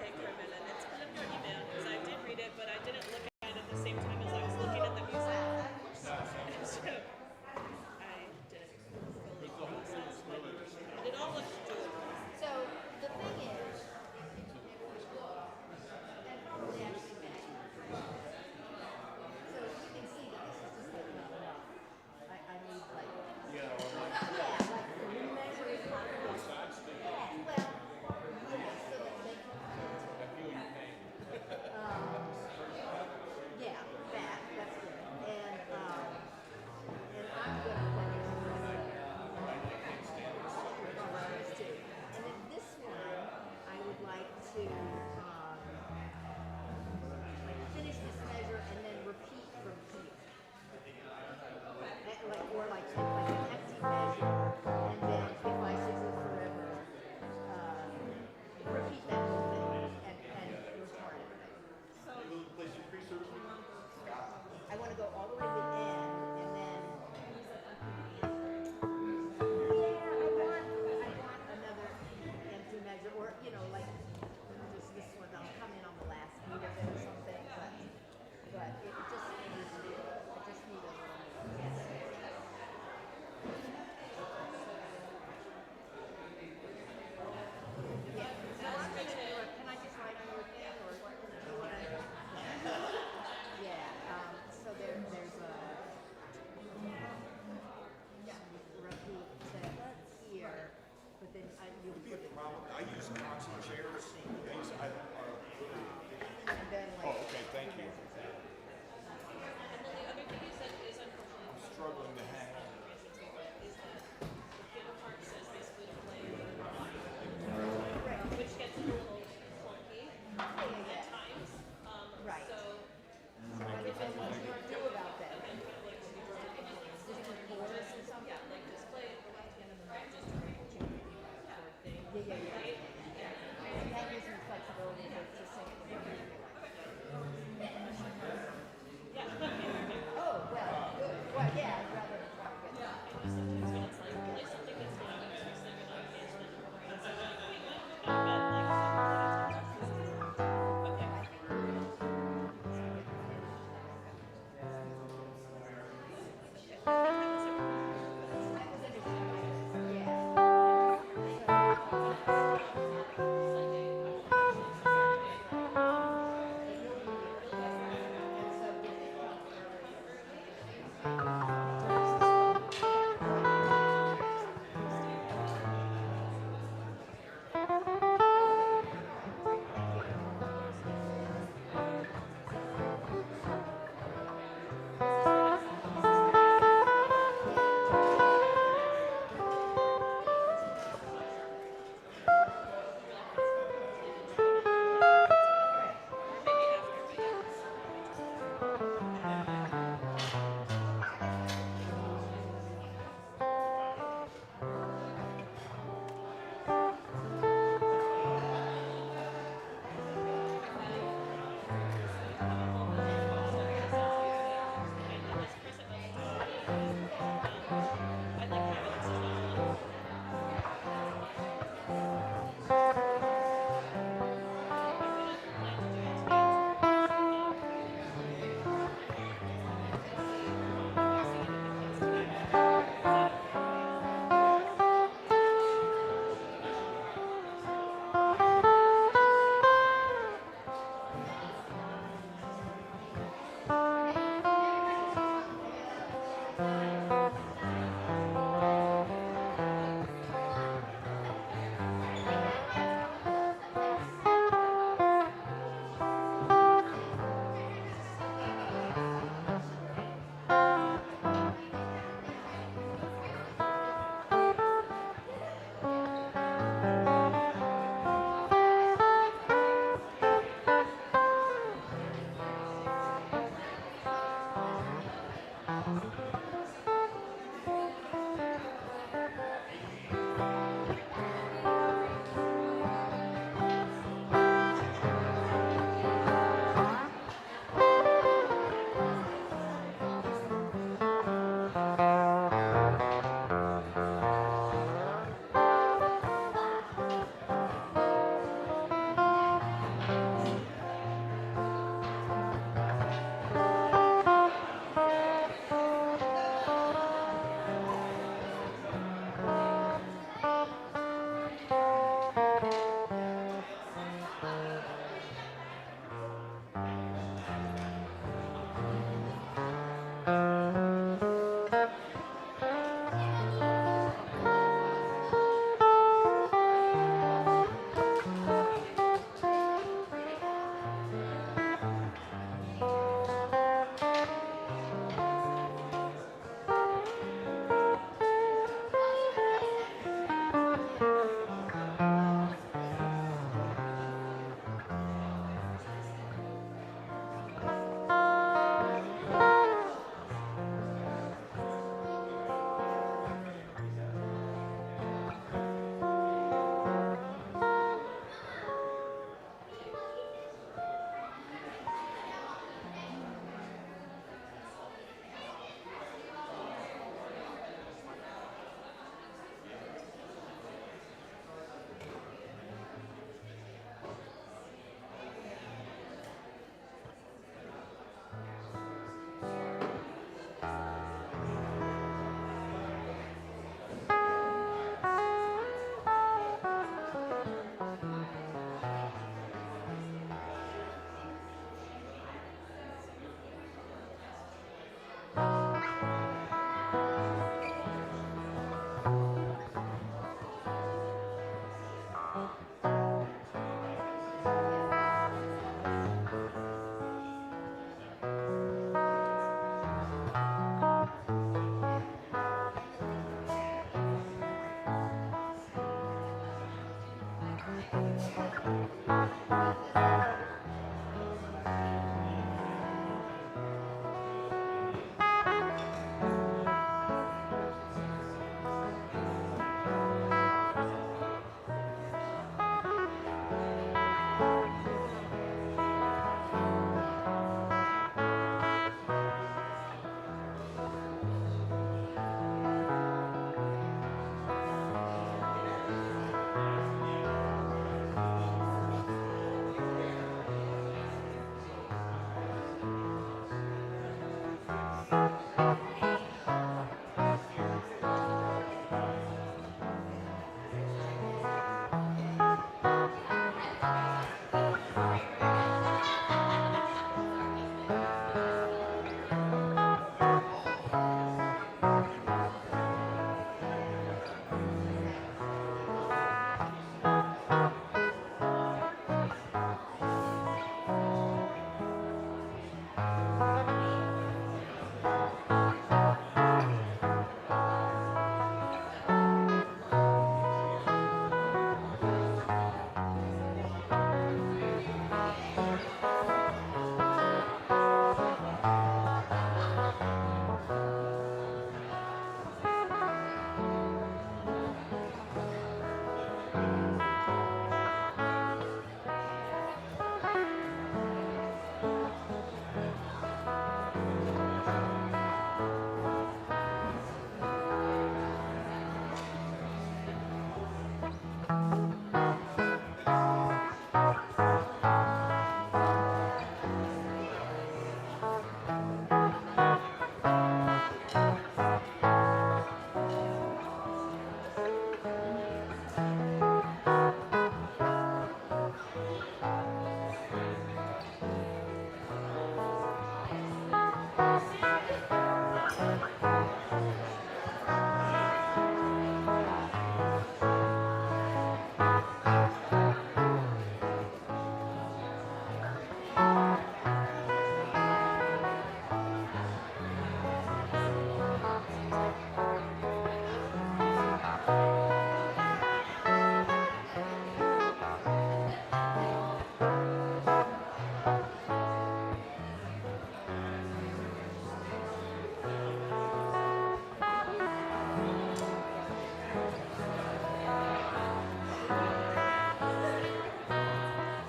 away for a minute. It's been a funny man because I did read it, but I didn't look at it at the same time as I was looking at the music. So I didn't fully process, but it all looks doable. So the thing is, and probably actually may. So you can see that this is just like not enough. I need like, yeah, like measure it out. Yeah, well, yeah, so that they can fit. Yeah,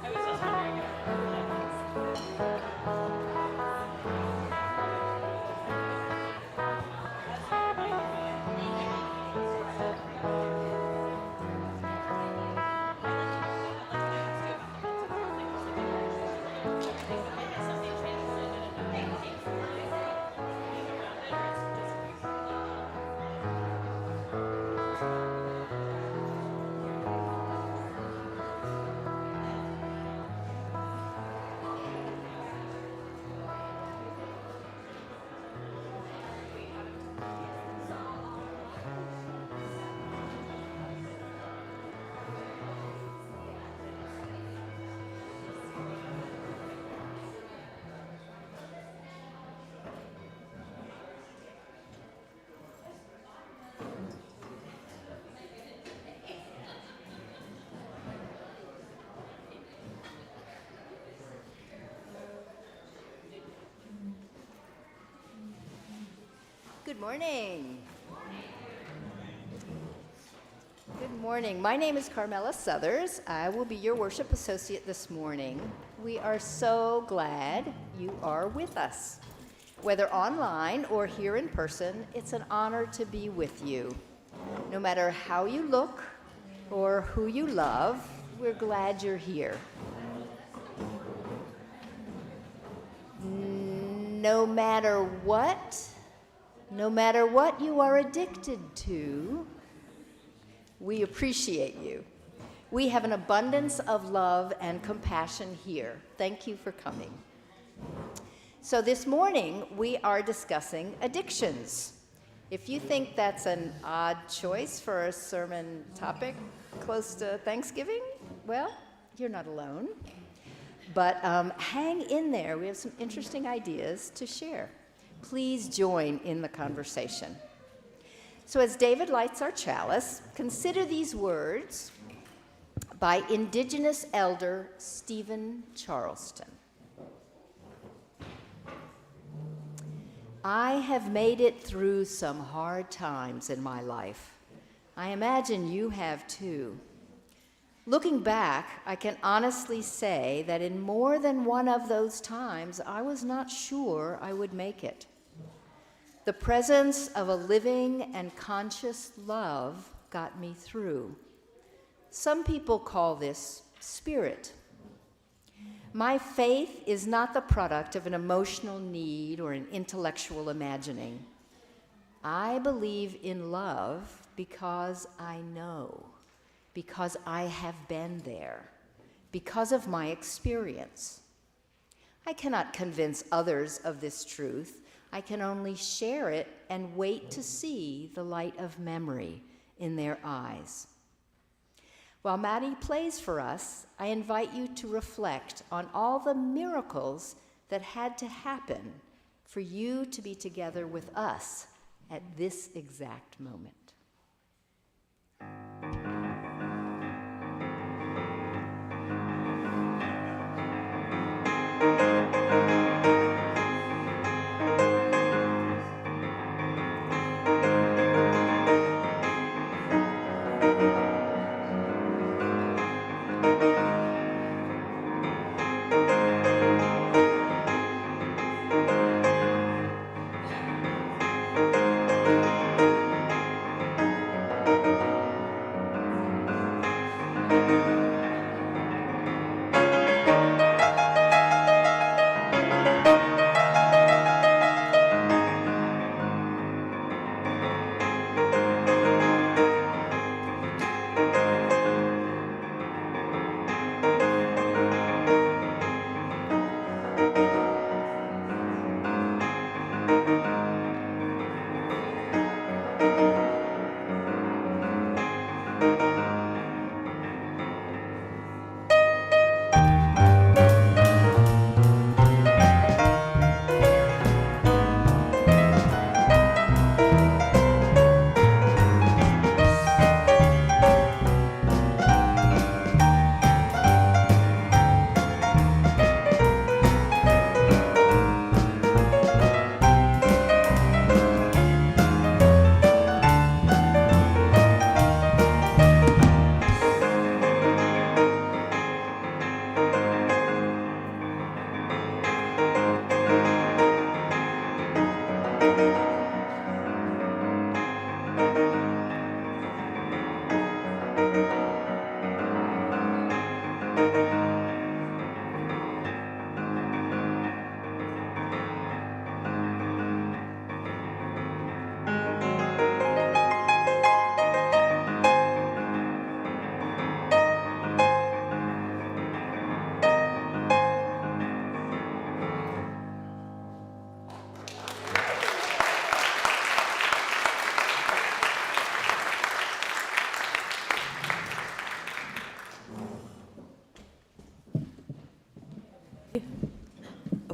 I was just wondering if Good morning. Good morning. My name is Carmela Southers. I will be your worship associate this morning. We are so glad you are with us. Whether online or here in person, it's an honor to be with you. No matter how you look or who you love, we're glad you're here. No matter what you are addicted to, we appreciate you. We have an abundance of love and compassion here. Thank you for coming. So this morning, we are discussing addictions. If you think that's an odd choice for a sermon topic close to Thanksgiving, well, you're not alone. But hang in there. We have some interesting ideas to share. Please join in the conversation. So as David lights our chalice, consider these words by Indigenous elder Stephen Charleston. I have made it through some hard times in my life. I imagine you have too. Looking back, I can honestly say that in more than one of those times, I was not sure I would make it. The presence of a living and conscious love got me through. Some people call this spirit. My faith is not the product of an emotional need or an intellectual imagining. I believe in love because I know, because I have been there, because of my experience. I cannot convince others of this truth. I can only share it and wait to see the light of memory in their eyes. While Maddie plays for us, I invite you to reflect on all the miracles that had to happen for you to be together with us at this exact moment.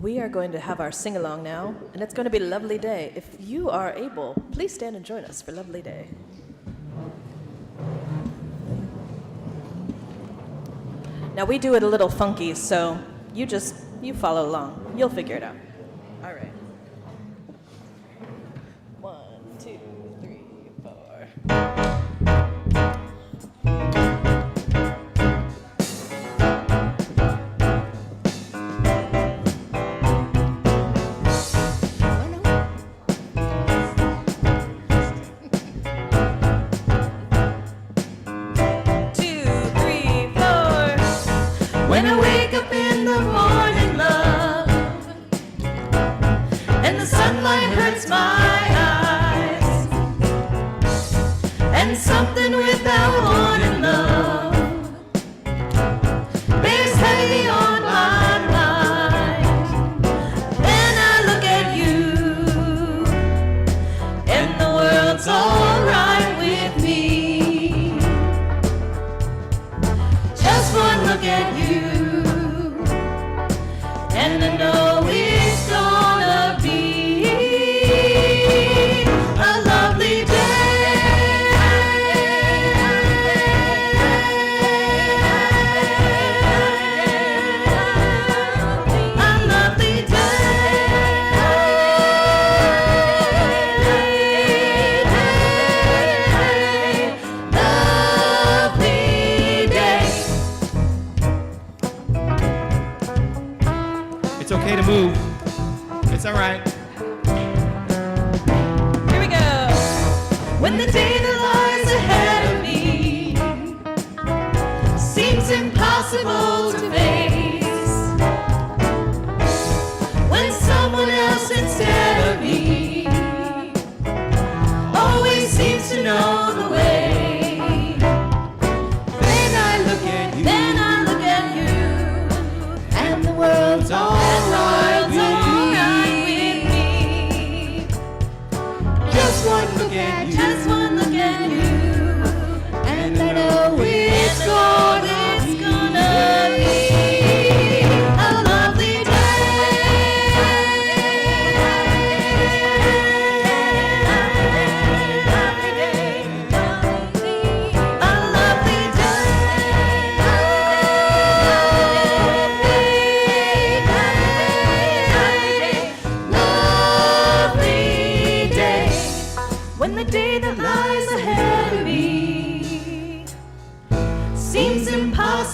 We are going to have our sing-along now, and it's going to be a lovely day. If you are able, please stand and join us for Lovely Day. Now, we do it a little funky, so you follow along. You'll figure it out. All right. 1, 2, 3, 4. When I wake up in the morning, love, and the sunlight hurts my eyes, and something without warning, love, bears heavy on my mind. Then I look at you, and the world's alright with me. Just one look at you, and I know it's gonna be a lovely day. A lovely It's okay to move. It's all right. Here we go. When the day that lies ahead of me seems impossible to face,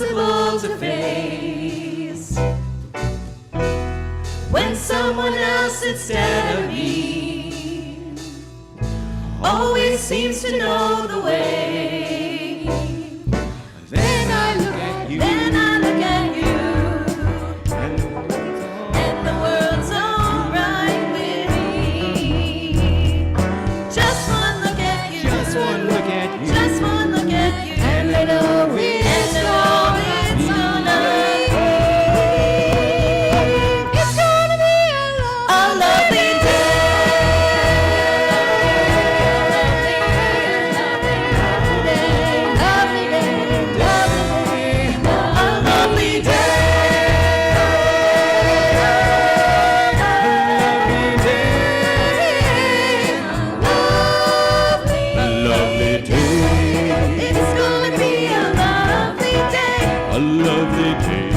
impossible to face. When someone else instead of me always seems to know the way, then I look at you, and the world's alright with me. Just one look at you, Just one look at you. just one look at you, and they know it's all it's gonna be. It's gonna be a lovely It's gonna be a lovely day. A lovely day.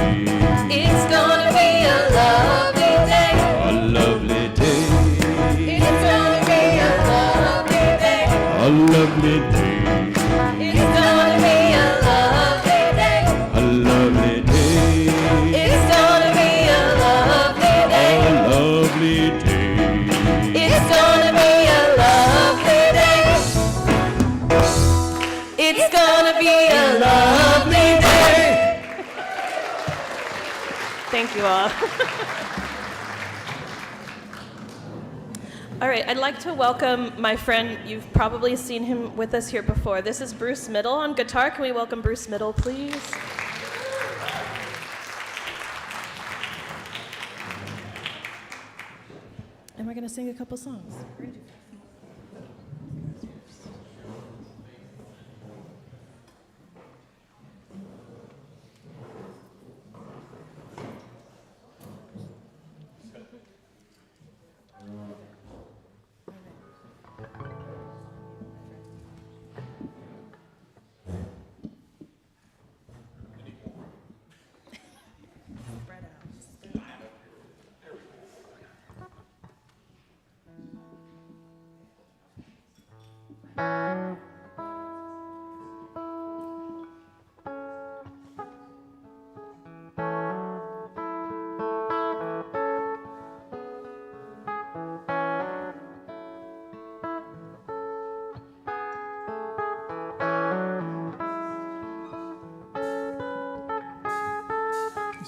It's gonna be a lovely day. A lovely day. It's gonna be a lovely day. A lovely day. It's gonna be a lovely day. A lovely day. It's gonna be a lovely day. It's gonna be a lovely day. Thank you all. All right, I'd like to welcome my friend. You've probably seen him with us here before. This is Bruce Middle on guitar. Can we welcome Bruce Middle, please? And we're going to sing a couple songs.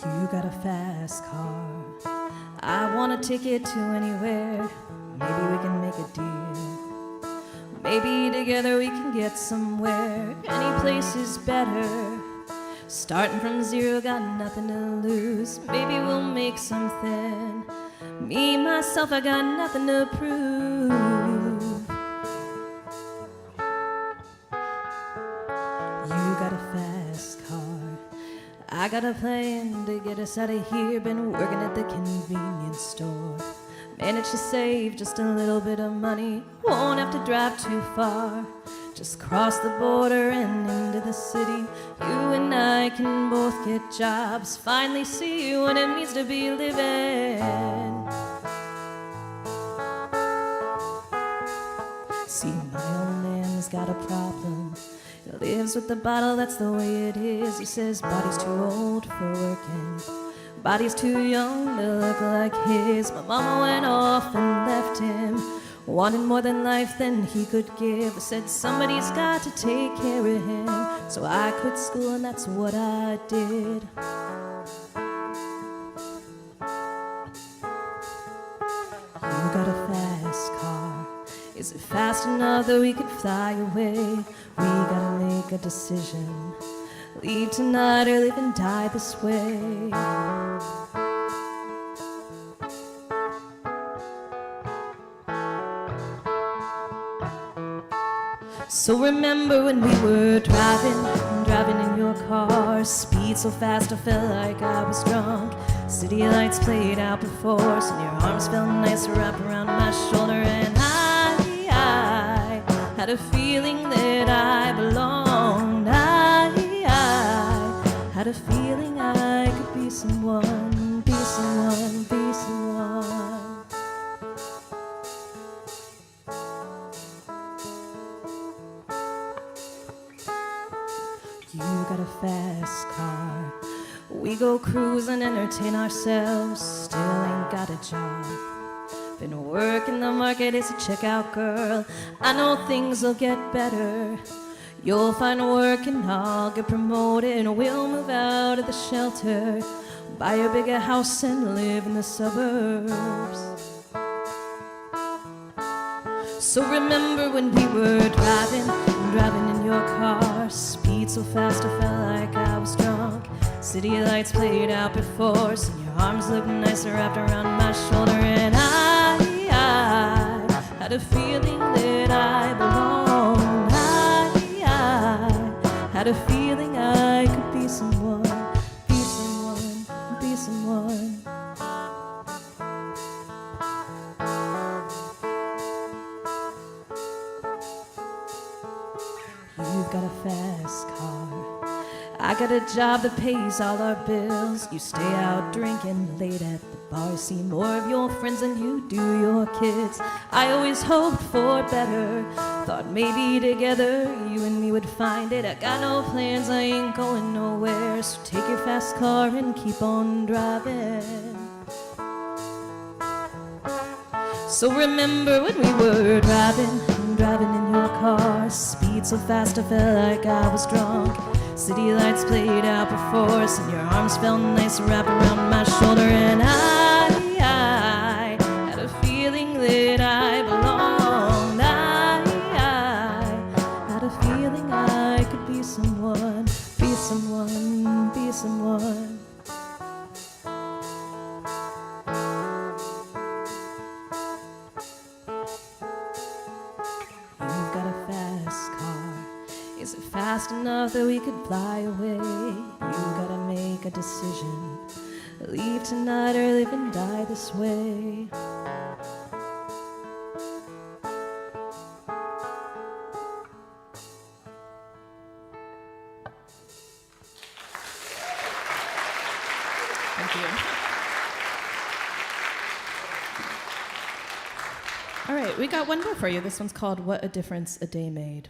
You got a fast car. I want a ticket to anywhere. Maybe we can make a deal. Maybe together we can get somewhere. Any place is better. Starting from zero, got nothing to lose. Maybe we'll make something. Me, myself, I got nothing to prove. You got a fast car. I got a plan to get us out of here. Been working at the convenience store. Managed to save just a little bit of money. Won't have to drive too far. Just cross the border and into the city. You and I can both get jobs. Finally see what it means to be living. See, my old man's got a problem. He lives with the bottle, that's the way it is. He says body's too old for working. Body's too young to look like his. My mama went off and left him. Wanted more than life than he could give. I said somebody's got to take care of him. So I quit school and that's what I did. You got a fast car. Is it fast enough that we could fly away? We gotta make a decision. Leave tonight or live and die this way. So remember when we were driving in your car. Speed so fast I felt like I was drunk. City lights played out before us, and your arms felt nice wrapped around my shoulder. And I had a feeling that I belonged. I had a feeling I could be someone, be someone, be someone. You got a fast car. We go cruise and entertain ourselves. Still ain't got a job. Been working the market as a checkout girl. I know things will get better. You'll find work and I'll get promoted. And we'll move out of the shelter, buy a bigger house and live in the suburbs. So remember when we were driving in your car. Speed so fast I felt like I was drunk. City lights played out before us, and your arms looked nicer wrapped around my shoulder. And I had a feeling that I belonged. I had a feeling I could be someone, be someone, be someone. You've got a fast car. I got a job that pays all our bills. You stay out drinking late at the bar. See more of your friends than you do your kids. I always hoped for better. Thought maybe together you and me would find it. I got no plans, I ain't going nowhere. So take your fast car and keep on driving. So remember when we were driving in your car. Speed so fast I felt like I was drunk. City lights played out before us, and your arms felt nice wrapped around my shoulder. And I had a feeling that I belonged. I had a feeling I could be someone, be someone, be someone. You've got a fast car. Is it fast enough that we could fly away? You gotta make a decision. Leave tonight or live and die this way. Thank you. All right, we got one more for you. This one's called What a Difference a Day Made.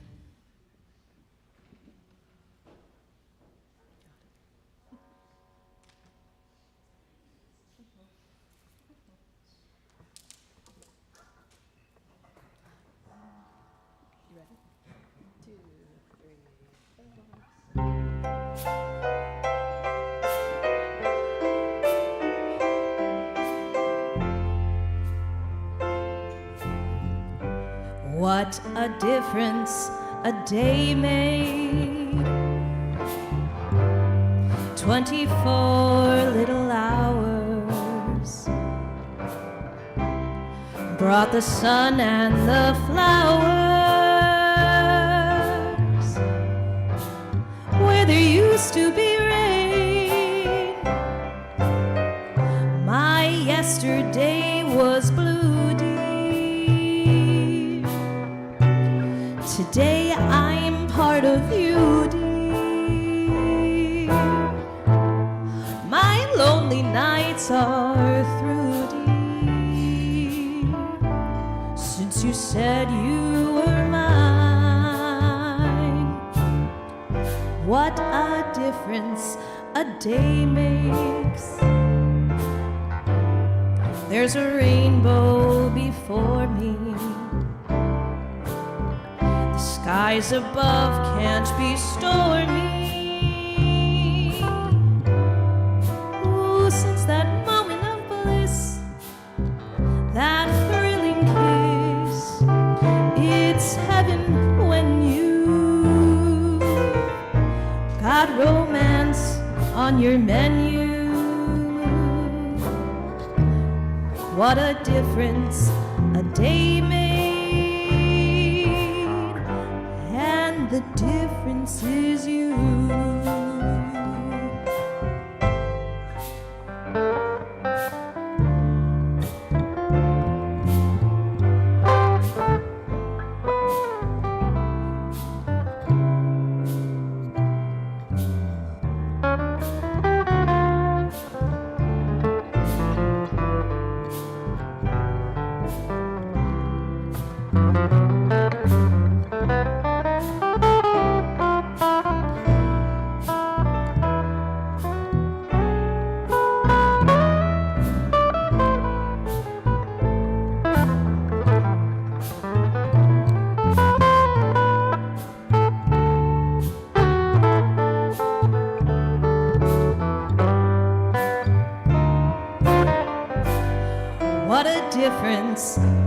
What a difference a day made. 24 little hours brought the sun and the flowers where there used to be rain. My yesterday was blue, dear. Today I'm part of you, dear. My lonely nights are through, dear, since you said you were mine. What a difference a day makes. There's a rainbow before me. The skies above can't be stormy. Ooh, since that moment of bliss, that thrilling kiss, it's heaven when you got romance on your menu. What a difference a day made, and the difference is you.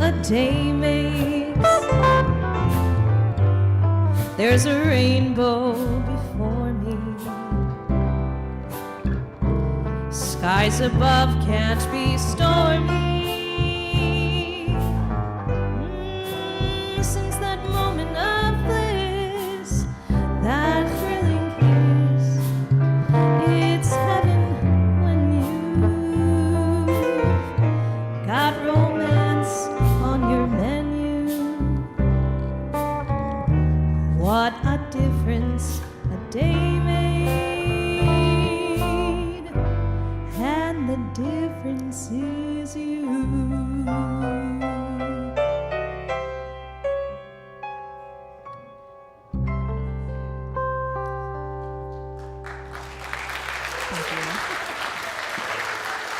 a day makes. There's a rainbow before me. Skies above can't be stormy. Since that moment of bliss, that thrilling kiss, it's heaven when you've got romance on your menu. What a difference a day made, and the difference is you.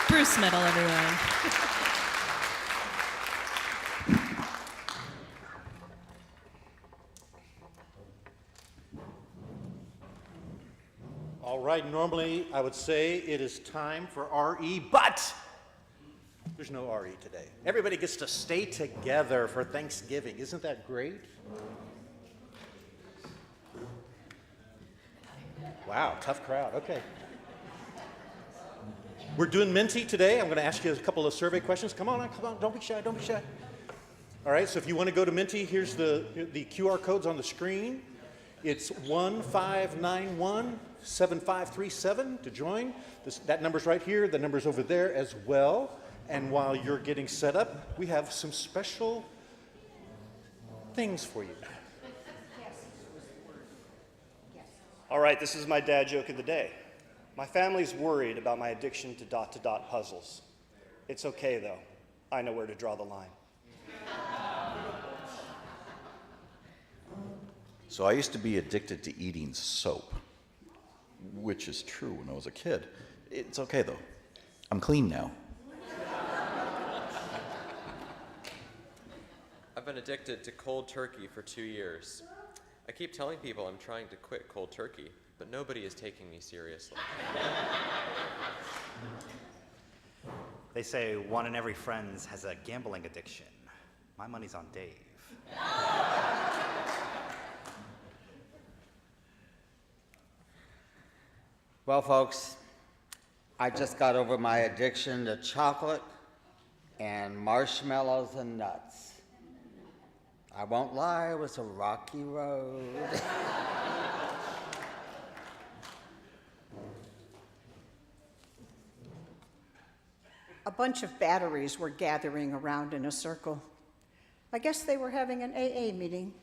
Bruce medal, everyone. All right, normally I would say it is time for RE, but there's no RE today. Everybody gets to stay together for Thanksgiving. Isn't that great? Wow, tough crowd. Okay. We're doing Minty today. I'm going to ask you a couple of survey questions. Come on, don't be shy, don't be shy. All right, so if you want to go to Minty, here's the QR codes on the screen. It's 1591-7537 to join. That number's right here. The number's over there as well. And while you're getting set up, we have some special things for you. All right, this is my dad joke of the day. My family's worried about my addiction to dot-to-dot puzzles. It's okay, though. I know where to draw the line. So I used to be addicted to eating soap, which is true when I was a kid. It's okay, though. I'm clean now. I've been addicted to cold turkey for 2 years. I keep telling people I'm trying to quit cold turkey, but nobody is taking me seriously. They say one in every friend has a gambling addiction. My money's on Dave. Well, folks, I just got over my addiction to chocolate and marshmallows and nuts. I won't lie, it was a rocky road. A bunch of batteries were gathering around in a circle. I guess they were having an AA meeting.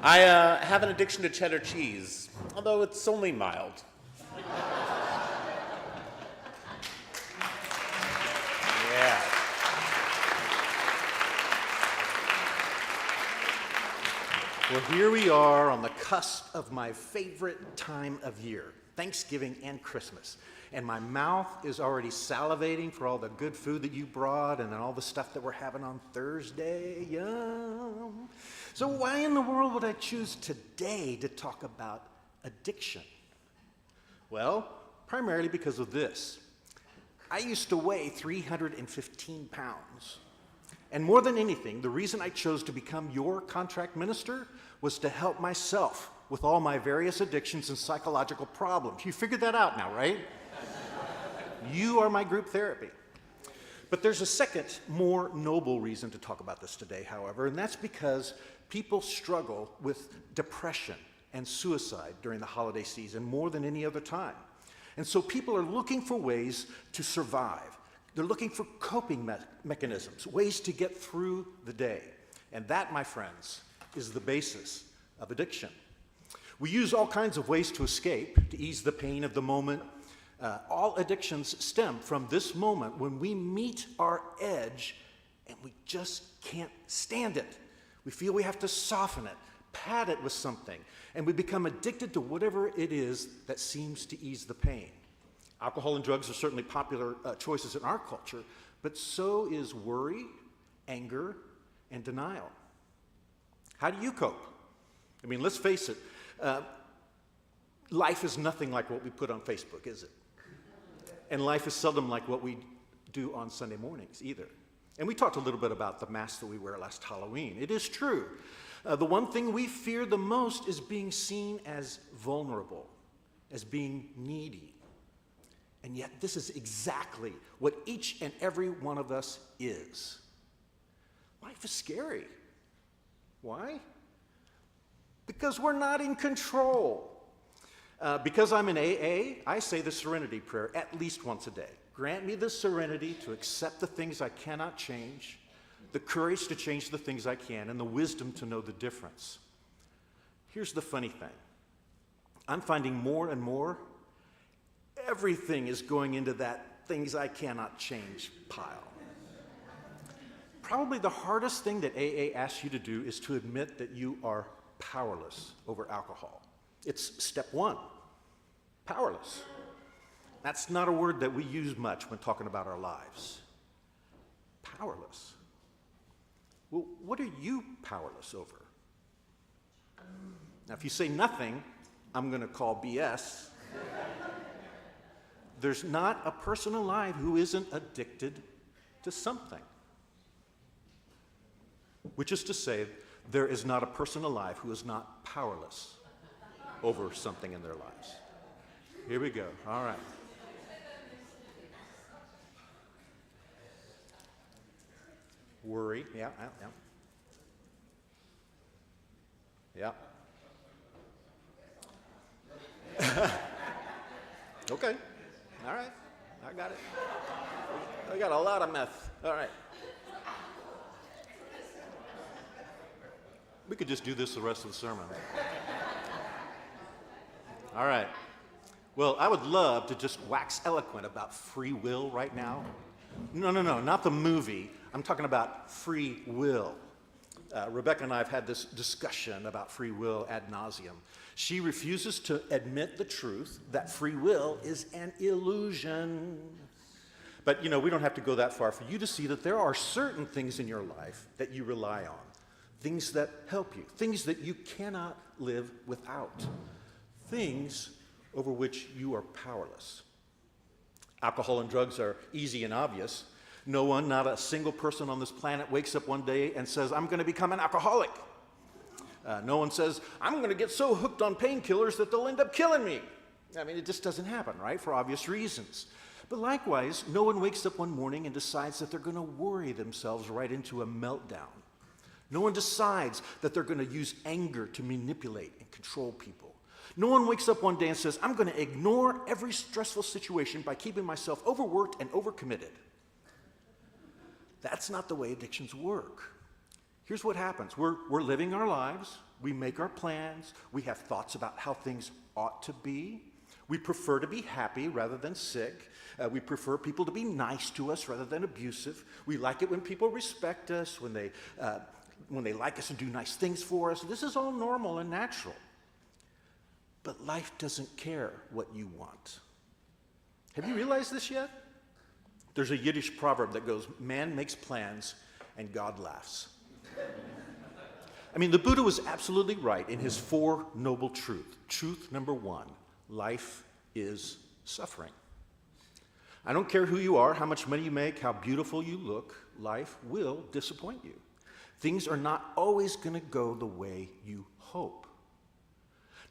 I have an addiction to cheddar cheese, although it's only mild. Yeah. Well, here we are on the cusp of my favorite time of year, Thanksgiving and Christmas. And my mouth is already salivating for all the good food that you brought and all the stuff that we're having on Thursday. Yum. So why in the world would I choose today to talk about addiction? Well, primarily because of this. I used to weigh 315 pounds. And more than anything, the reason I chose to become your contract minister was to help myself with all my various addictions and psychological problems. You figured that out now, right? You are my group therapy. But there's a second, more noble reason to talk about this today, however, and that's because people struggle with depression and suicide during the holiday season more than any other time. And so people are looking for ways to survive. They're looking for coping mechanisms, ways to get through the day. And that, my friends, is the basis of addiction. We use all kinds of ways to escape, to ease the pain of the moment. All addictions stem from this moment when we meet our edge and we just can't stand it. We feel we have to soften it, pad it with something, and we become addicted to whatever it is that seems to ease the pain. Alcohol and drugs are certainly popular choices in our culture, but so is worry, anger, and denial. How do you cope? I mean, let's face it, Life is nothing like what we put on Facebook, is it? And life is seldom like what we do on Sunday mornings either. And we talked a little bit about the mask that we wear last Halloween. It is true. The one thing we fear the most is being seen as vulnerable, as being needy. And yet this is exactly what each and every one of us is. Life is scary. Why? Because we're not in control. Because I'm in AA, I say the serenity prayer at least once a day. Grant me the serenity to accept the things I cannot change, the courage to change the things I can, and the wisdom to know the difference. Here's the funny thing. I'm finding more and more, everything is going into that things I cannot change pile. Probably the hardest thing that AA asks you to do is to admit that you are powerless over alcohol. It's step one, powerless. That's not a word that we use much when talking about our lives. Powerless. Well, what are you powerless over? Now, if you say nothing, I'm going to call BS. There's not a person alive who isn't addicted to something. Which is to say, there is not a person alive who is not powerless over something in their lives. Here we go. All right. Worry. Yeah. Okay. All right. I got it. I got a lot of meth. All right. We could just do this the rest of the sermon. All right. Well, I would love to just wax eloquent about free will right now. No, not the movie. I'm talking about free will. Rebecca and I have had this discussion about free will ad nauseum. She refuses to admit the truth that free will is an illusion. But, we don't have to go that far for you to see that there are certain things in your life that you rely on, things that help you, things that you cannot live without, things over which you are powerless. Alcohol and drugs are easy and obvious. No one, not a single person on this planet wakes up one day and says, I'm going to become an alcoholic. No one says, I'm going to get so hooked on painkillers that they'll end up killing me. I mean, it just doesn't happen, right? For obvious reasons. But likewise, no one wakes up one morning and decides that they're going to worry themselves right into a meltdown. No one decides that they're going to use anger to manipulate and control people. No one wakes up one day and says, I'm going to ignore every stressful situation by keeping myself overworked and overcommitted. That's not the way addictions work. Here's what happens. We're living our lives. We make our plans. We have thoughts about how things ought to be. We prefer to be happy rather than sick. We prefer people to be nice to us rather than abusive. We like it when people respect us, when they like us and do nice things for us. This is all normal and natural. But life doesn't care what you want. Have you realized this yet? There's a Yiddish proverb that goes, man makes plans and God laughs. I mean, the Buddha was absolutely right in his four noble truths. Truth number one, life is suffering. I don't care who you are, how much money you make, how beautiful you look, life will disappoint you. Things are not always going to go the way you hope.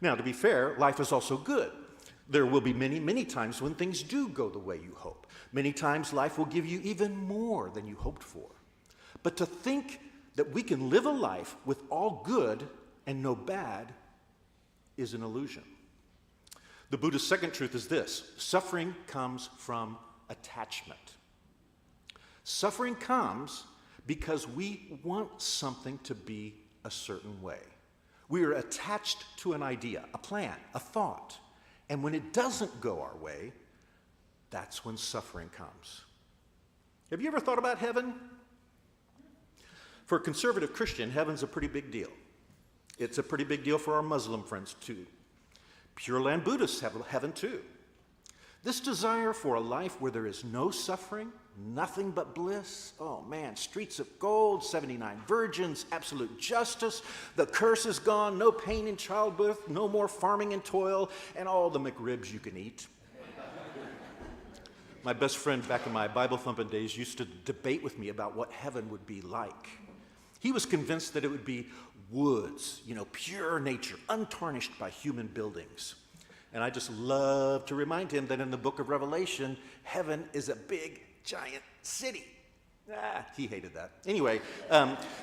Now, to be fair, life is also good. There will be many, many times when things do go the way you hope. Many times life will give you even more than you hoped for. But to think that we can live a life with all good and no bad is an illusion. The Buddha's second truth is this: suffering comes from attachment. Suffering comes because we want something to be a certain way. We are attached to an idea, a plan, a thought. And when it doesn't go our way, that's when suffering comes. Have you ever thought about heaven? For a conservative Christian, heaven's a pretty big deal. It's a pretty big deal for our Muslim friends too. Pure Land Buddhists have heaven too. This desire for a life where there is no suffering, nothing but bliss. Oh man, streets of gold, 79 virgins, absolute justice, the curse is gone, no pain in childbirth, no more farming and toil, and all the McRibs you can eat. My best friend back in my Bible thumping days used to debate with me about what heaven would be like. He was convinced that it would be woods, pure nature, untarnished by human buildings. And I just love to remind him that in the book of Revelation, heaven is a big, giant city. He hated that. Anyway,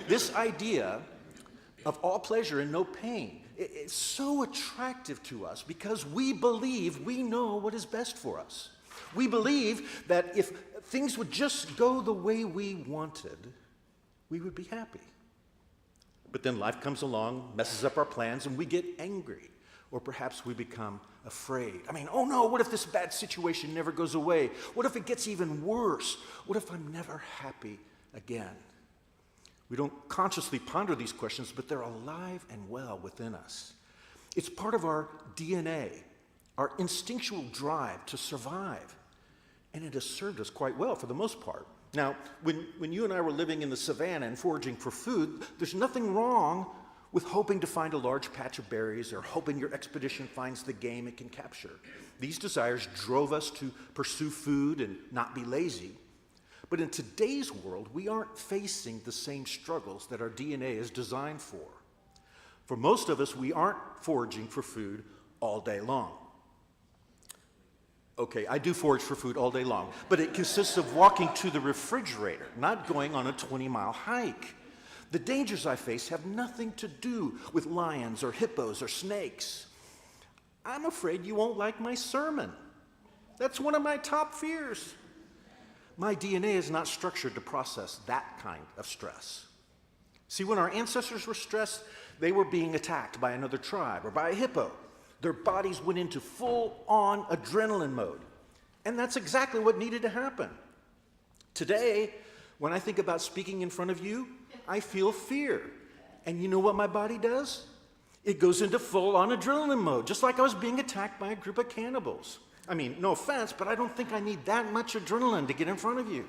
this idea of all pleasure and no pain, it's so attractive to us because we believe we know what is best for us. We believe that if things would just go the way we wanted, we would be happy. But then life comes along, messes up our plans, and we get angry. Or perhaps we become afraid. Oh no, what if this bad situation never goes away? What if it gets even worse? What if I'm never happy again? We don't consciously ponder these questions, but they're alive and well within us. It's part of our DNA, our instinctual drive to survive. And it has served us quite well for the most part. Now, when you and I were living in the savannah and foraging for food, there's nothing wrong with hoping to find a large patch of berries or hoping your expedition finds the game it can capture. These desires drove us to pursue food and not be lazy. But in today's world, we aren't facing the same struggles that our DNA is designed for. For most of us, we aren't foraging for food all day long. Okay, I do forage for food all day long, but it consists of walking to the refrigerator, not going on a 20-mile hike. The dangers I face have nothing to do with lions or hippos or snakes. I'm afraid you won't like my sermon. That's one of my top fears. My DNA is not structured to process that kind of stress. See, when our ancestors were stressed, they were being attacked by another tribe or by a hippo. Their bodies went into full-on adrenaline mode. And that's exactly what needed to happen. Today, when I think about speaking in front of you, I feel fear. And you know what my body does? It goes into full-on adrenaline mode, just like I was being attacked by a group of cannibals. No offense, but I don't think I need that much adrenaline to get in front of you.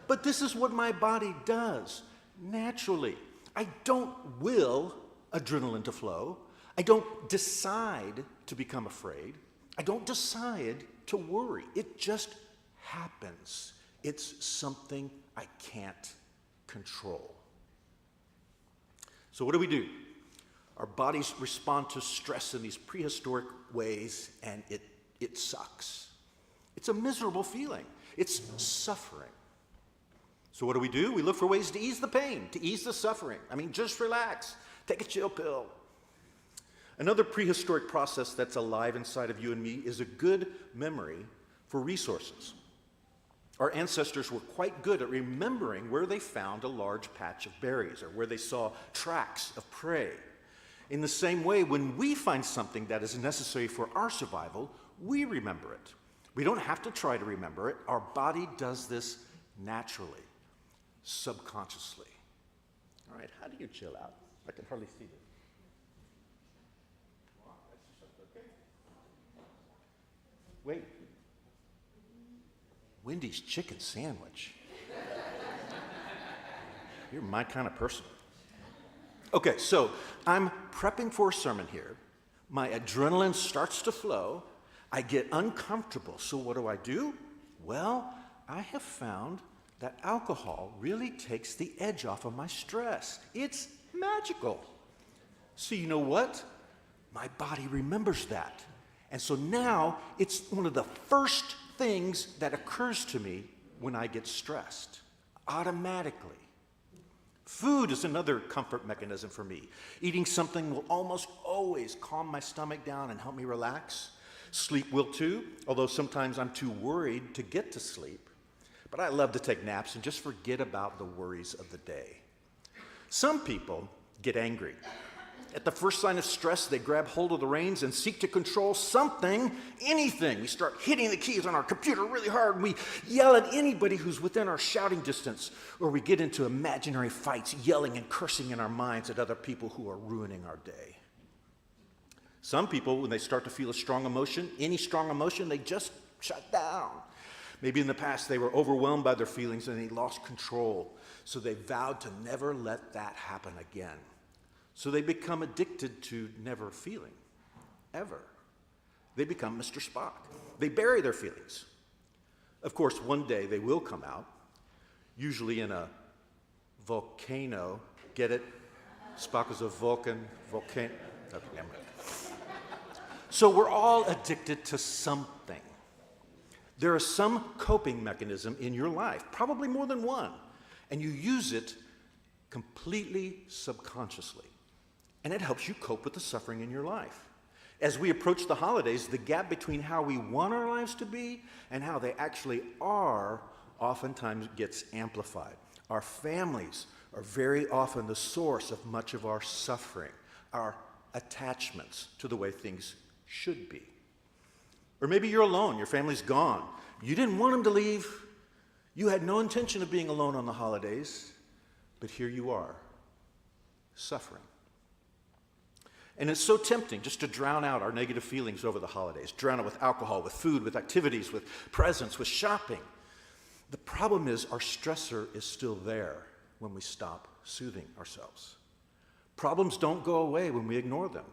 But this is what my body does, naturally. I don't will adrenaline to flow. I don't decide to become afraid. I don't decide to worry. It just happens. It's something I can't control. So what do? Our bodies respond to stress in these prehistoric ways, and it sucks. It's a miserable feeling. It's suffering. So what do? We look for ways to ease the pain, to ease the suffering. Just relax. Take a chill pill. Another prehistoric process that's alive inside of you and me is a good memory for resources. Our ancestors were quite good at remembering where they found a large patch of berries or where they saw tracks of prey. In the same way, when we find something that is necessary for our survival, we remember it. We don't have to try to remember it. Our body does this naturally, subconsciously. All right, how do you chill out? I can hardly see this. Wait. Wendy's chicken sandwich. You're my kind of person. Okay, so I'm prepping for a sermon here. My adrenaline starts to flow. I get uncomfortable. So what do? Well, I have found that alcohol really takes the edge off of my stress. It's magical. So you know what? My body remembers that. And so now it's one of the first things that occurs to me when I get stressed, automatically. Food is another comfort mechanism for me. Eating something will almost always calm my stomach down and help me relax. Sleep will too, although sometimes I'm too worried to get to sleep. But I love to take naps and just forget about the worries of the day. Some people get angry. At the first sign of stress, they grab hold of the reins and seek to control something, anything. We start hitting the keys on our computer really hard, and we yell at anybody who's within our shouting distance, or we get into imaginary fights, yelling and cursing in our minds at other people who are ruining our day. Some people, when they start to feel a strong emotion, any strong emotion, they just shut down. Maybe in the past they were overwhelmed by their feelings and they lost control. So they vowed to never let that happen again. So they become addicted to never feeling, ever. They become Mr. Spock. They bury their feelings. Of course, one day they will come out, usually in a volcano. Get it? Spock is a volcano. Okay, never mind. So we're all addicted to something. There is some coping mechanism in your life, probably more than one, and you use it completely subconsciously. And it helps you cope with the suffering in your life. As we approach the holidays, the gap between how we want our lives to be and how they actually are oftentimes gets amplified. Our families are very often the source of much of our suffering, our attachments to the way things should be. Or maybe you're alone, your family's gone. You didn't want them to leave. You had no intention of being alone on the holidays, but here you are, suffering. And it's so tempting just to drown out our negative feelings over the holidays, drown it with alcohol, with food, with activities, with presents, with shopping. The problem is our stressor is still there when we stop soothing ourselves. Problems don't go away when we ignore them.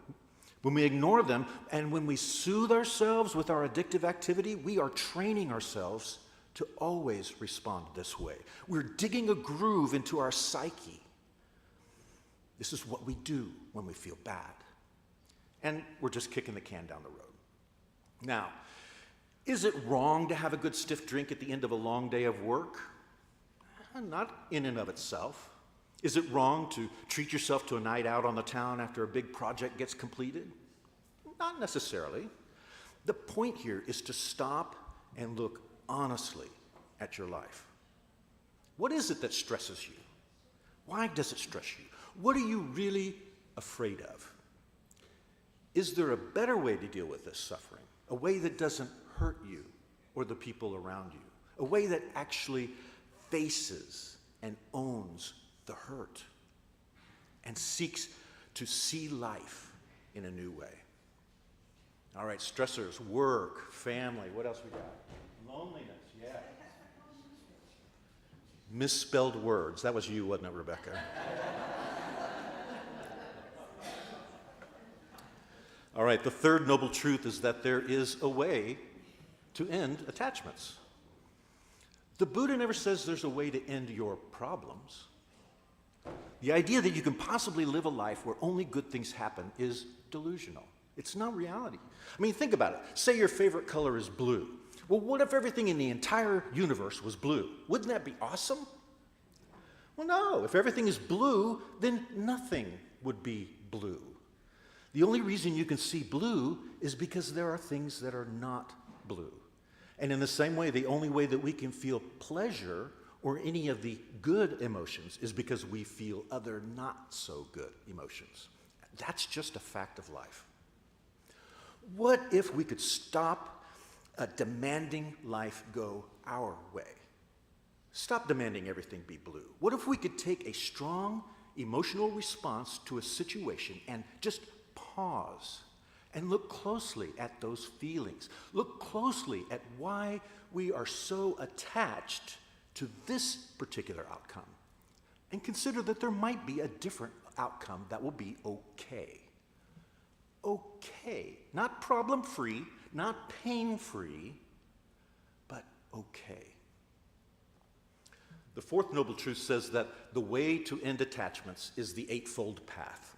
When we ignore them and when we soothe ourselves with our addictive activity, we are training ourselves to always respond this way. We're digging a groove into our psyche. This is what we do when we feel bad. And we're just kicking the can down the road. Now, is it wrong to have a good stiff drink at the end of a long day of work? Not in and of itself. Is it wrong to treat yourself to a night out on the town after a big project gets completed? Not necessarily. The point here is to stop and look honestly at your life. What is it that stresses you? Why does it stress you? What are you really afraid of? Is there a better way to deal with this suffering? A way that doesn't hurt you or the people around you? A way that actually faces and owns the hurt and seeks to see life in a new way? All right, stressors, work, family, what else we got? Loneliness, yeah. Misspelled words, that was you, wasn't it, Rebecca? All right, the third noble truth is that there is a way to end attachments. The Buddha never says there's a way to end your problems. The idea that you can possibly live a life where only good things happen is delusional. It's not reality. I mean, think about it. Say your favorite color is blue. Well, what if everything in the entire universe was blue? Wouldn't that be awesome? Well, no. If everything is blue, then nothing would be blue. The only reason you can see blue is because there are things that are not blue. And in the same way, the only way that we can feel pleasure or any of the good emotions is because we feel other not so good emotions. That's just a fact of life. What if we could stop demanding life go our way? Stop demanding everything be blue. What if we could take a strong emotional response to a situation and just pause and look closely at those feelings. Look closely at why we are so attached to this particular outcome. And consider that there might be a different outcome that will be okay. Okay. Not problem-free, not pain-free, but okay. The fourth noble truth says that the way to end attachments is the eightfold path.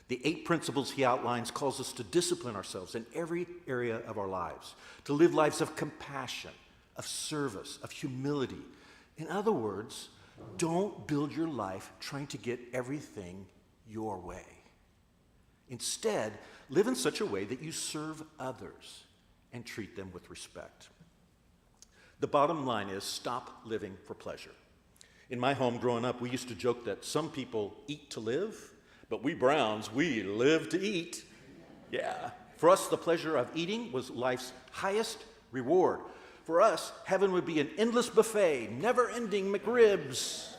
The 8 principles he outlines calls us to discipline ourselves in every area of our lives, to live lives of compassion, of service, of humility. In other words, don't build your life trying to get everything your way. Instead, live in such a way that you serve others and treat them with respect. The bottom line is stop living for pleasure. In my home growing up, we used to joke that some people eat to live, but we Browns, we live to eat. Yeah. For us, the pleasure of eating was life's highest reward. For us, heaven would be an endless buffet, never-ending McRibs.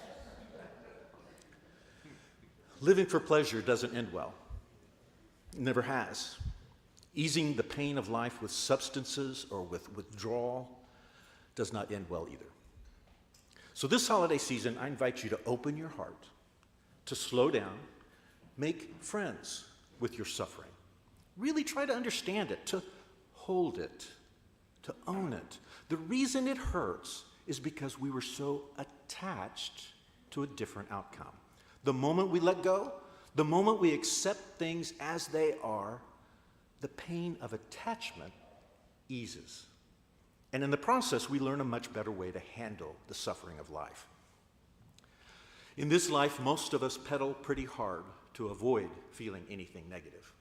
Living for pleasure doesn't end well. It never has. Easing the pain of life with substances or with withdrawal does not end well either. So this holiday season, I invite you to open your heart, to slow down, make friends with your suffering. Really try to understand it, to hold it, to own it. The reason it hurts is because we were so attached to a different outcome. The moment we let go, the moment we accept things as they are, the pain of attachment eases. And in the process, we learn a much better way to handle the suffering of life. In this life, most of us pedal pretty hard to avoid feeling anything negative.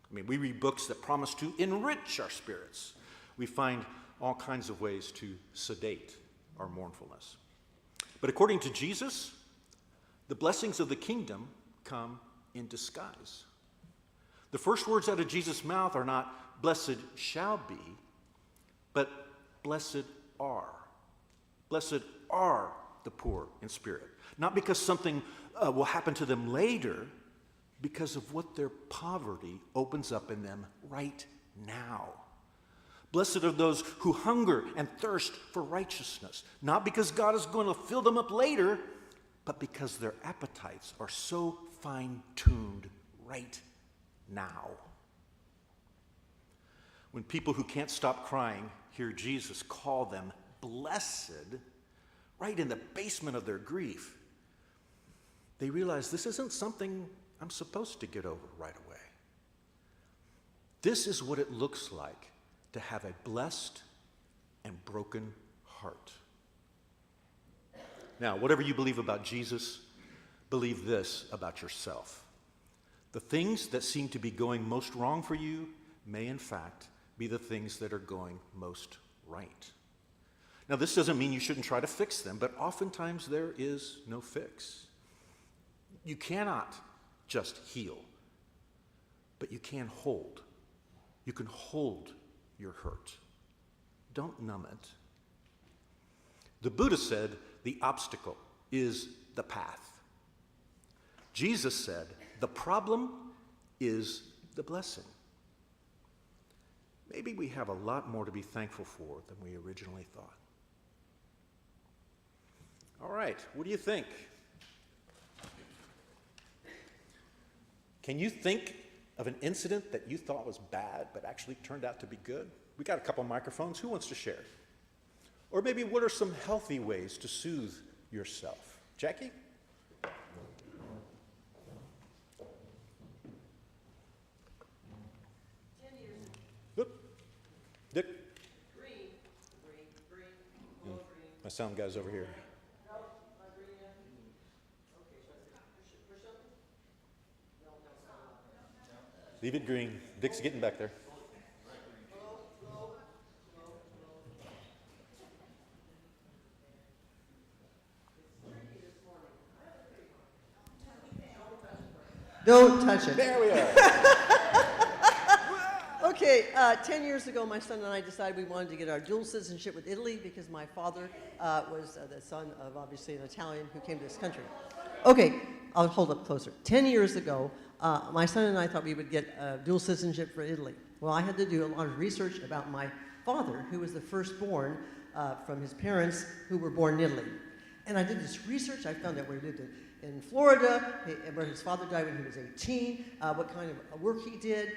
I mean, we read books that promise to enrich our spirits. We find all kinds of ways to sedate our mournfulness. But according to Jesus, the blessings of the kingdom come in disguise. The first words out of Jesus' mouth are not, "Blessed shall be," but "Blessed are." Blessed are the poor in spirit. Not because something will happen to them later, because of what their poverty opens up in them right now. Blessed are those who hunger and thirst for righteousness, not because God is going to fill them up later, but because their appetites are so fine-tuned right now. When people who can't stop crying hear Jesus call them blessed, right in the basement of their grief, they realize this isn't something I'm supposed to get over right away. This is what it looks like to have a blessed and broken heart. Now, whatever you believe about Jesus, believe this about yourself. The things that seem to be going most wrong for you may, in fact, be the things that are going most right. Now, this doesn't mean you shouldn't try to fix them, but oftentimes there is no fix. You cannot just heal, but you can hold. You can hold your hurt. Don't numb it. The Buddha said the obstacle is the path. Jesus said the problem is the blessing. Maybe we have a lot more to be thankful for than we originally thought. All right, what do you think? Can you think of an incident that you thought was bad but actually turned out to be good? We got a couple microphones. Who wants to share? Or maybe what are some healthy ways to soothe yourself? Jackie? Whoop. Dick? Green. My sound guy's over here. Leave it green. Dick's getting back there. Don't touch it. There we are. Okay, 10 years ago, my son and I decided we wanted to get our dual citizenship with Italy because my father was the son of, obviously, an Italian who came to this country. Okay, I'll hold up closer. 10 years ago, my son and I thought we would get dual citizenship for Italy. Well, I had to do a lot of research about my father, who was the firstborn from his parents who were born in Italy. And I did this research. I found out where he lived in Florida, where his father died when he was 18, what kind of work he did.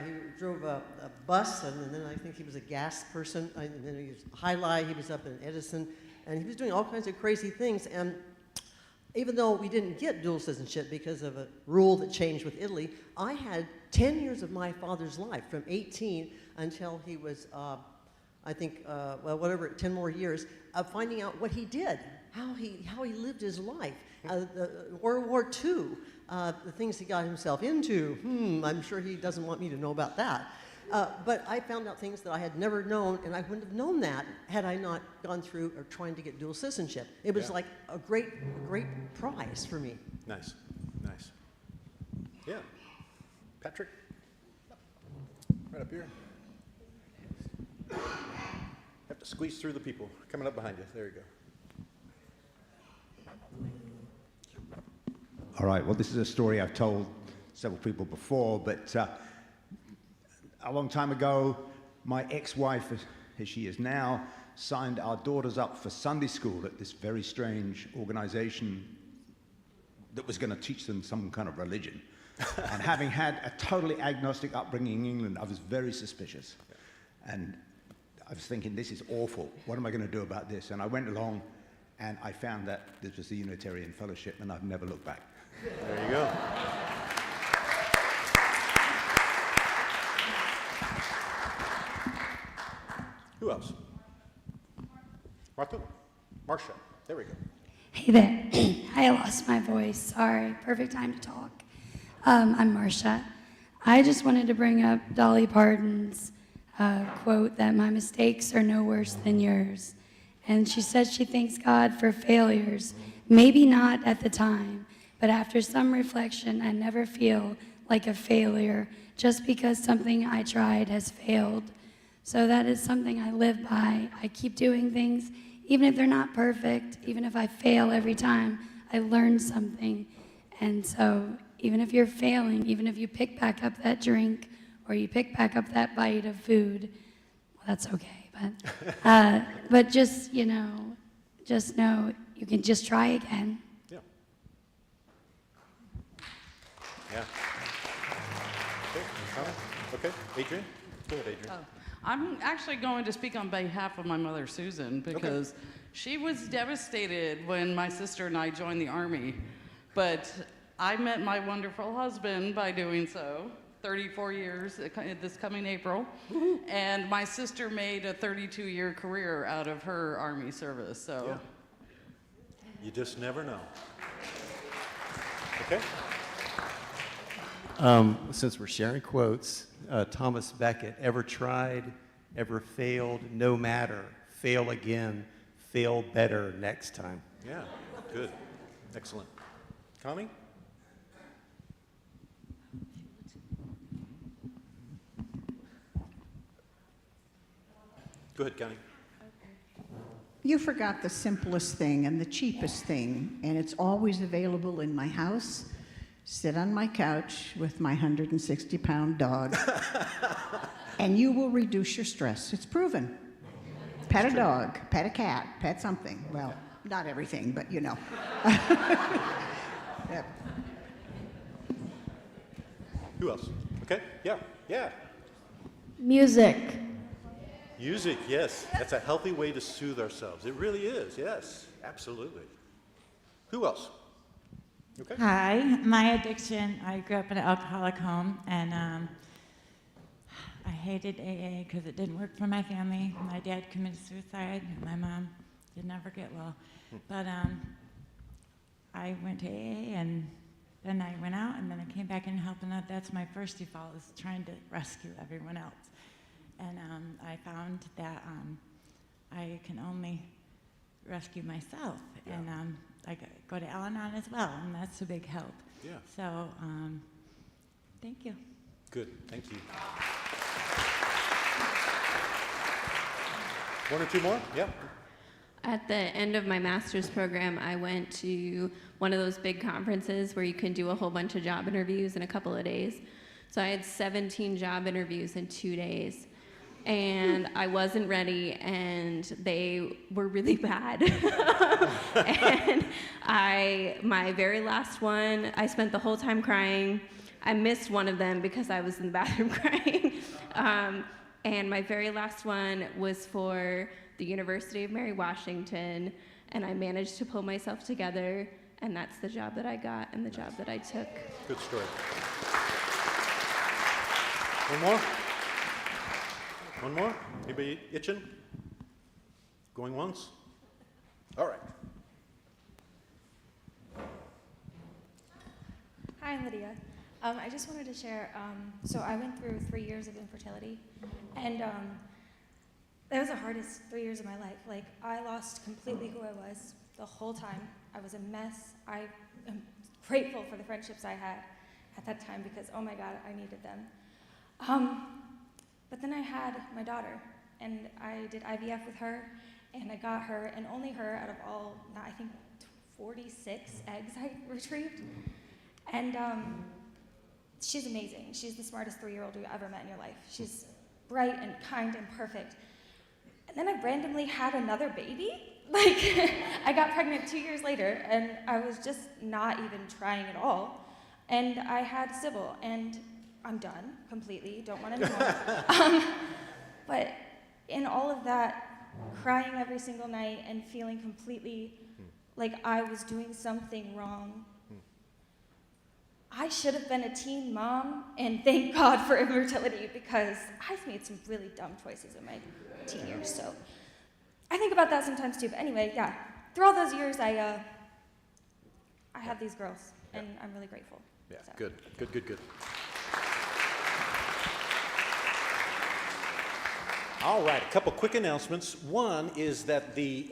He drove a bus, and then I think he was a gas person. And then he was Highlight. He was up in Edison, and he was doing all kinds of crazy things. And even though we didn't get dual citizenship because of a rule that changed with Italy, I had 10 years of my father's life, from 18 until he was, I think, well, whatever, 10 more years, of finding out what he did, how he lived his life. World War II, the things he got himself into, I'm sure he doesn't want me to know about that. But I found out things that I had never known, and I wouldn't have known that had I not gone through or trying to get dual citizenship. It was like a great prize for me. Nice, nice. Yeah. Patrick? Right up here. Have to squeeze through the people coming up behind you. There you go. All right, well, this is a story I've told several people before, but a long time ago, my ex-wife, as she is now, signed our daughters up for Sunday school at this very strange organization that was going to teach them some kind of religion. And having had a totally agnostic upbringing in England, I was very suspicious. And I was thinking, this is awful. What am I going to do about this? And I went along, and I found that this was the Unitarian Fellowship, and I've never looked back. There you go. Who else? Marcia. There we go. Hey there. I lost my voice. Sorry. Perfect time to talk. I'm Marcia. I just wanted to bring up Dolly Parton's quote that my mistakes are no worse than yours. And she says she thanks God for failures, maybe not at the time, but after some reflection, I never feel like a failure just because something I tried has failed. So that is something I live by. I keep doing things, even if they're not perfect, even if I fail every time, I learn something. And so even if you're failing, even if you pick back up that drink or you pick back up that bite of food, well, that's okay. But just, just know you can just try again. Yeah. Yeah. Okay, Adrian? Go ahead, Adrian. I'm actually going to speak on behalf of my mother, Susan, because she was devastated when my sister and I joined the Army. But I met my wonderful husband by doing so, 34 years this coming April. And my sister made a 32-year career out of her Army service, so. Yeah. You just never know. Okay. Since we're sharing quotes, Thomas Becket, ever tried, ever failed, no matter, fail again, fail better next time. Yeah, good. Excellent. Connie? Go ahead, Connie. You forgot the simplest thing and the cheapest thing, and it's always available in my house. Sit on my couch with my 160-pound dog, and you will reduce your stress. It's proven. Pet a dog, pet a cat, pet something. Well, not everything, but you know. Yep. Who else? Okay, yeah. Music. Music, yes. That's a healthy way to soothe ourselves. It really is, yes, absolutely. Who else? Okay. Hi, my addiction, I grew up in an alcoholic home, and I hated AA because it didn't work for my family. My dad committed suicide, and my mom did never get well. But I went to AA, and then I went out, and then I came back in helping out. That's my first default, is trying to rescue everyone else. And I found that I can only rescue myself. Yeah. And I go to Al-Anon as well, and that's a big help. Yeah. So, thank you. Good, thank you. One or two more? Yeah. At the end of my master's program, I went to one of those big conferences where you can do a whole bunch of job interviews in a couple of days. So I had 17 job interviews in 2 days. And I wasn't ready, and they were really bad. And my very last one, I spent the whole time crying. I missed one of them because I was in the bathroom crying. And my very last one was for the University of Mary Washington, and I managed to pull myself together, and that's the job that I got and the job that I took. Good story. One more? One more? Anybody itching? Going once? All right. Hi, I'm Lydia. I just wanted to share, so I went through 3 years of infertility, and that was the hardest 3 years of my life. Like, I lost completely who I was the whole time. I was a mess. I am grateful for the friendships I had at that time because, oh my God, I needed them. But then I had my daughter, and I did IVF with her, and I got her, and only her out of all, I think, 46 eggs I retrieved. And she's amazing. She's the smartest 3-year-old you ever met in your life. She's bright and kind and perfect. And then I randomly had another baby. Like, I got pregnant 2 years later, and I was just not even trying at all. And I had Sybil, and I'm done completely, don't want any more. But in all of that, crying every single night and feeling completely like I was doing something wrong, I should have been a teen mom, and thank God for infertility, because I've made some really dumb choices in my teen years, so I think about that sometimes too. But anyway, yeah, through all those years, I have these girls, and I'm really grateful. Yeah, so. good. All right, a couple quick announcements. One is that the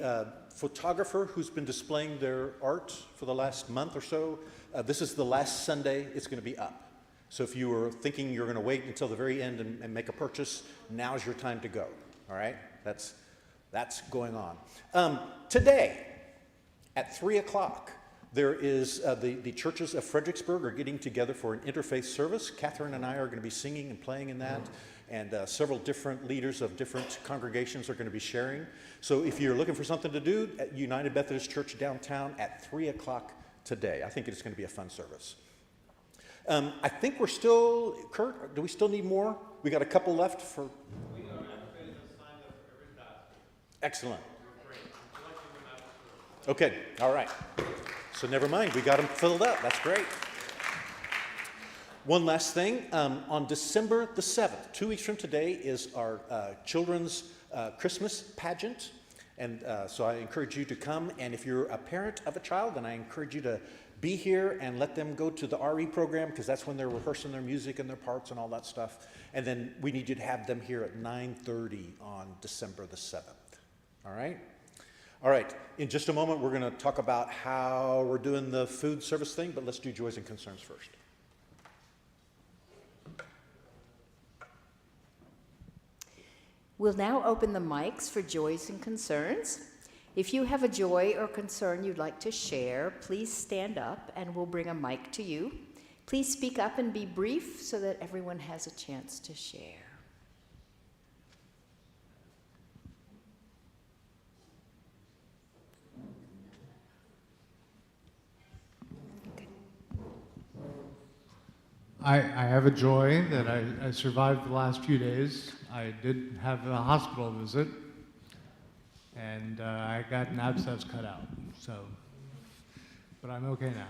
photographer who's been displaying their art for the last month or so, this is the last Sunday it's going to be up. So if you were thinking you're going to wait until the very end and make a purchase, now's your time to go. All right, that's going on. Today at 3 o'clock, there is the churches of Fredericksburg are getting together for an interfaith service. Catherine and I are going to be singing and playing in that. And several different leaders of different congregations are going to be sharing. So if you're looking for something to do at United Methodist Church downtown at 3 o'clock today, I think it's going to be a fun service. I think we're still, Kurt, do we still need more? We got a couple left for... Excellent. Okay, all right. So never mind, we got them filled up. That's great. One last thing, on December the 7th, 2 weeks from today, is our children's Christmas pageant. And so I encourage you to come. And if you're a parent of a child, then I encourage you to be here and let them go to the RE program, because that's when they're rehearsing their music and their parts and all that stuff. And then we need you to have them here at 9:30 on December the 7th. All right? All right, in just a moment, we're going to talk about how we're doing the food service thing, but let's do joys and concerns first. We'll now open the mics for joys and concerns. If you have a joy or concern you'd like to share, please stand up and we'll bring a mic to you. Please speak up and be brief so that everyone has a chance to share. I have a joy that I survived the last few days. I did have a hospital visit, and I got an abscess cut out, so, but I'm okay now.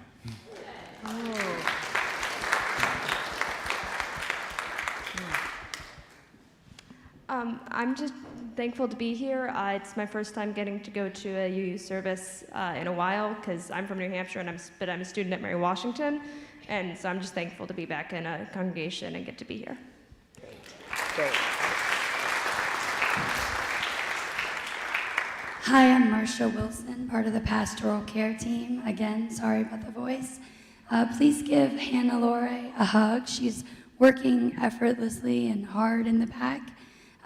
I'm just thankful to be here. It's my first time getting to go to a UU service in a while, because I'm from New Hampshire, and I'm a student at Mary Washington. And so I'm just thankful to be back in a congregation and get to be here. Great. Hi, I'm Marcia Wilson, part of the pastoral care team. Again, sorry about the voice. Please give Hannah Lore a hug. She's working effortlessly and hard in the back,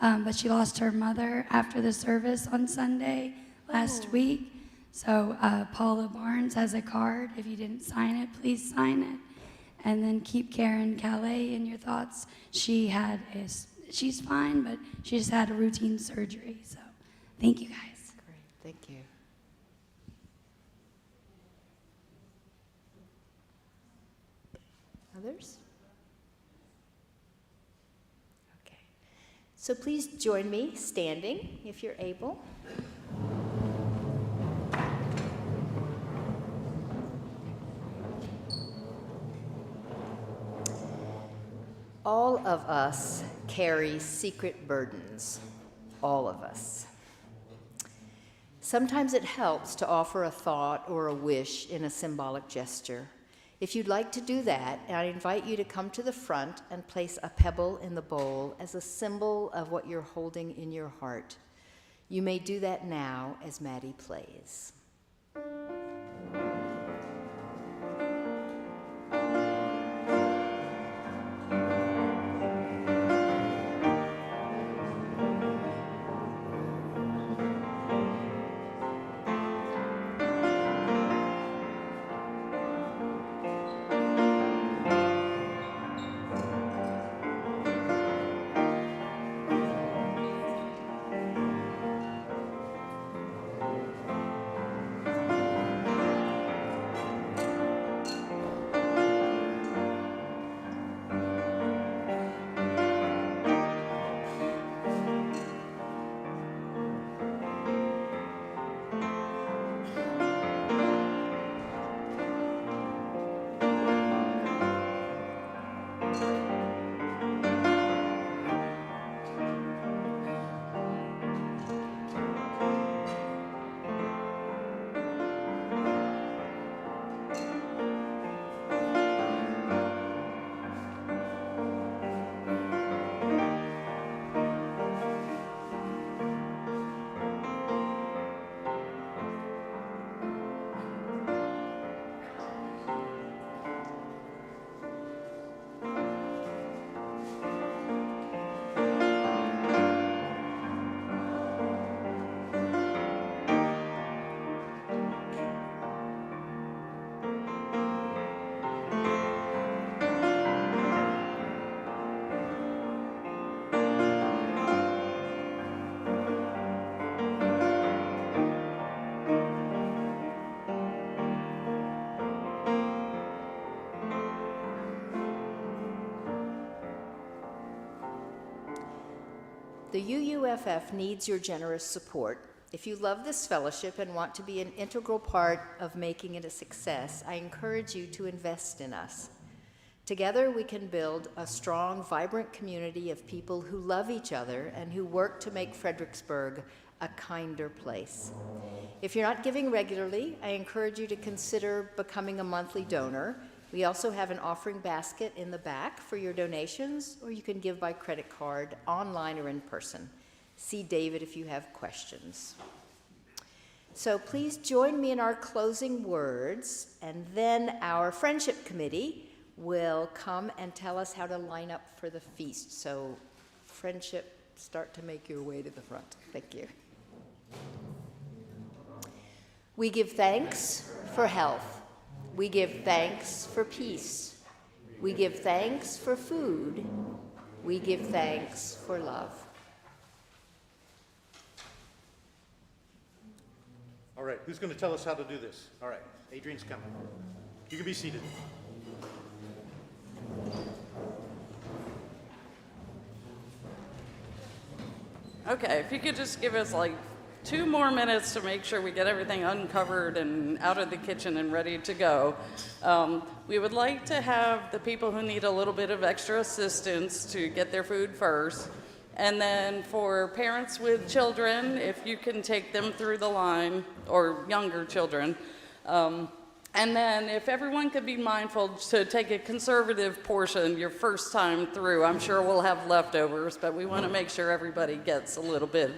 but she lost her mother after the service on Sunday last week. So Paula Barnes has a card. If you didn't sign it, please sign it. And then keep Karen Calais in your thoughts. She's fine, but she just had a routine surgery. So thank you, guys. Great, thank you. Others? Okay. So please join me standing if you're able. All of us carry secret burdens, all of us. Sometimes it helps to offer a thought or a wish in a symbolic gesture. If you'd like to do that, I invite you to come to the front and place a pebble in the bowl as a symbol of what you're holding in your heart. You may do that now as Maddie plays. The UUFF needs your generous support. If you love this fellowship and want to be an integral part of making it a success, I encourage you to invest in us. Together, we can build a strong, vibrant community of people who love each other and who work to make Fredericksburg a kinder place. If you're not giving regularly, I encourage you to consider becoming a monthly donor. We also have an offering basket in the back for your donations, or you can give by credit card, online or in person. See David if you have questions. So please join me in our closing words, and then our friendship committee will come and tell us how to line up for the feast. So friendship, start to make your way to the front. Thank you. We give thanks for health. We give thanks for peace. We give thanks for food. We give thanks for love. All right, who's going to tell us how to do this? All right, Adrian's coming. You can be seated. Okay, if you could just give us like 2 more minutes to make sure we get everything uncovered and out of the kitchen and ready to go. We would like to have the people who need a little bit of extra assistance to get their food first. And then for parents with children, if you can take them through the line, or younger children. And then if everyone could be mindful to take a conservative portion your first time through. I'm sure we'll have leftovers, but we want to make sure everybody gets a little bit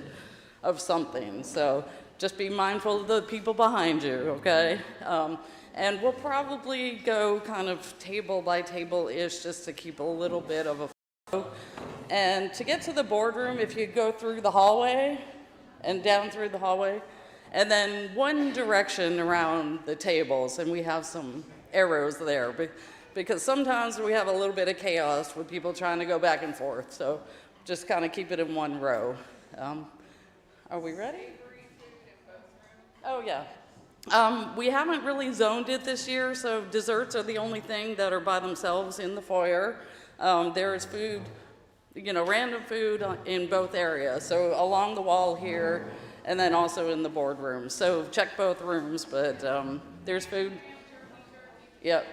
of something. So just be mindful of the people behind you, okay? And we'll probably go kind of table by table-ish just to keep a little bit of a flow. And to get to the boardroom, if you go through the hallway and down through the hallway, and then one direction around the tables, and we have some arrows there, because sometimes we have a little bit of chaos with people trying to go back and forth. So just kind of keep it in one row. Are we ready? Oh, yeah. We haven't really zoned it this year, so desserts are the only thing that are by themselves in the foyer. There is food, random food in both areas, so along the wall here, and then also in the boardroom. So check both rooms, but there's food. Yep.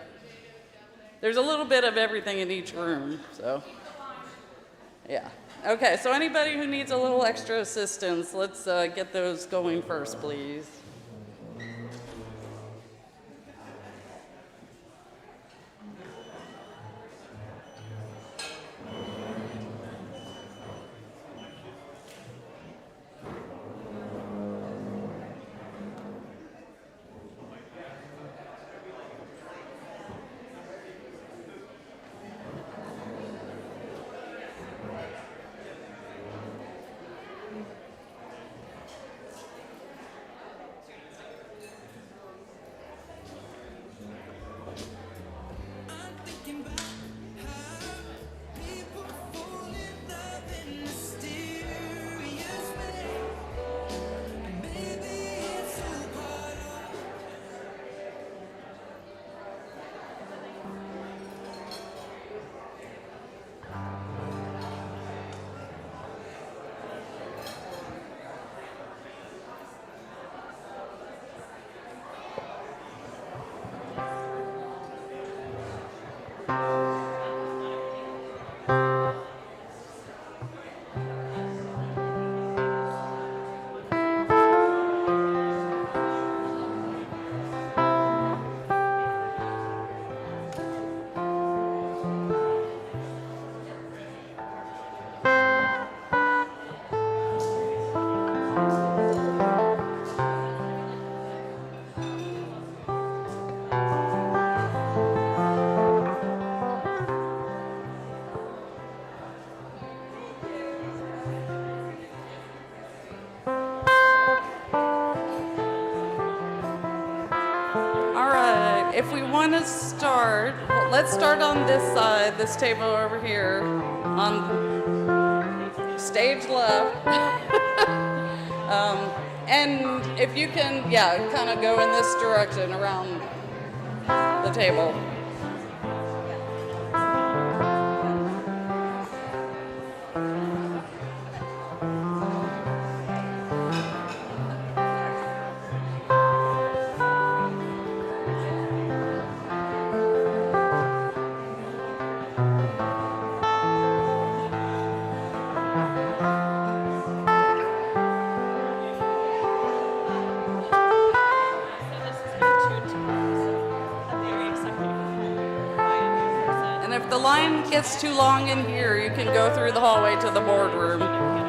There's a little bit of everything in each room, so yeah. Okay, so anybody who needs a little extra assistance, let's get those going first, please. If we want to start, well, let's start on this side, this table over here, on stage left. And if you can, kind of go in this direction around the table. gets too long in here, you can go through the hallway to the boardroom.